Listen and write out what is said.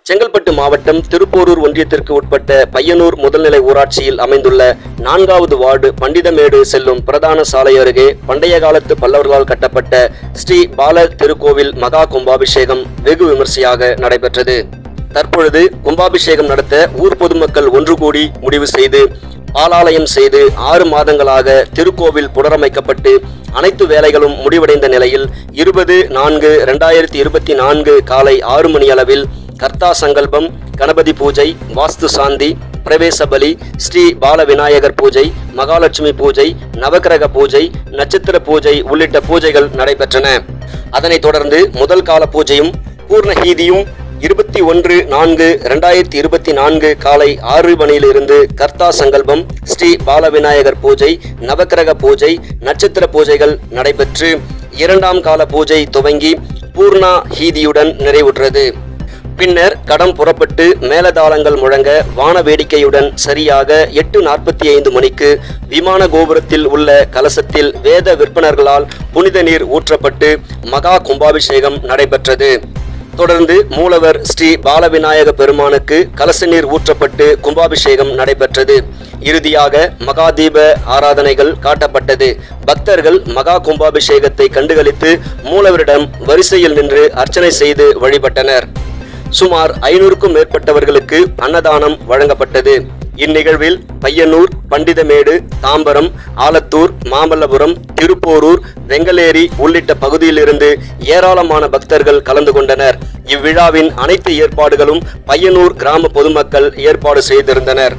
செங்கல்பட்டு மாவட்டம் திருப்போரூர் ஒன்றியத்திற்கு உட்பட்ட பையனூர் முதல்நிலை ஊராட்சியில் அமைந்துள்ள 4வது வார்டு பண்டிதமேடு செல்லும் பிரதான சாலை அருகே பண்டைய காலத்து பல்லவர்களால் கட்டப்பட்ட ஸ்ரீ பால திருக்கோவில் மகா கும்பாபிஷேகம் வெகு விமர்சையாக நடைபெற்றது. தற்பொழுது கும்பாபிஷேகம் நடத்த ஊர் பொதுமக்கள் ஒன்று கூடி முடிவு செய்து பாலாலயம் செய்து 6 மாதங்களாக திருக்கோவில் புனரமைக்கப்பட்டு அனைத்து வேலைகளும் முடிவடைந்த நிலையில் 20/4/2024 காலை 6 மணி அளவில் கர்த்தா சங்கல்பம், கணபதி பூஜை, வாஸ்து சாந்தி, பிரவேச பலி, ஸ்ரீ பால விநாயகர் பூஜை, மகாலட்சுமி பூஜை, நவக்கிரக பூஜை, நட்சத்திர பூஜை உள்ளிட்ட பூஜைகள் நடைபெற்றன. அதனைத் தொடர்ந்து முதல் கால பூஜையும் பூர்ணஹீதியும் 21/4/2024 காலை 6 மணியிலிருந்து கர்த்தா சங்கல்பம், ஸ்ரீ பால விநாயகர் பூஜை, நவக்கிரக பூஜை, நட்சத்திர பூஜைகள் நடைபெற்று 2ஆம் கால பூஜை துவங்கி பூர்ணா ஹீதியுடன் நிறைவுற்றது. பின்னர் கடம் புறப்பட்டு மேலதாளங்கள் முழங்க வான வேடிக்கையுடன் சரியாக 8:45 மணிக்கு விமான கோபுரத்தில் உள்ள கலசத்தில் வேத விற்பனர்களால் புனித நீர் ஊற்றப்பட்டு மகா கும்பாபிஷேகம் நடைபெற்றது. தொடர்ந்து மூலவர் ஸ்ரீ பாலவிநாயக பெருமானுக்கு கலச நீர் ஊற்றப்பட்டு கும்பாபிஷேகம் நடைபெற்றது. இறுதியாக மகாதீப ஆராதனைகள் காட்டப்பட்டது. பக்தர்கள் மகா கும்பாபிஷேகத்தை கண்டுகளித்து மூலவரிடம் வரிசையில் நின்று அர்ச்சனை செய்து வழிபட்டனர். சுமார் 500க்கும் மேற்பட்டவர்களுக்கு அன்னதானம் வழங்கப்பட்டது. இந்நிகழ்வில் பையனூர், பண்டிதமேடு, தாம்பரம், ஆலத்தூர், மாமல்லபுரம், திருப்போரூர், வெங்கலேரி உள்ளிட்ட பகுதியிலிருந்து ஏராளமான பக்தர்கள் கலந்து கொண்டனர். இவ்விழாவின் அனைத்து ஏற்பாடுகளும் பையனூர் கிராம பொதுமக்கள் ஏற்பாடு செய்திருந்தனர்.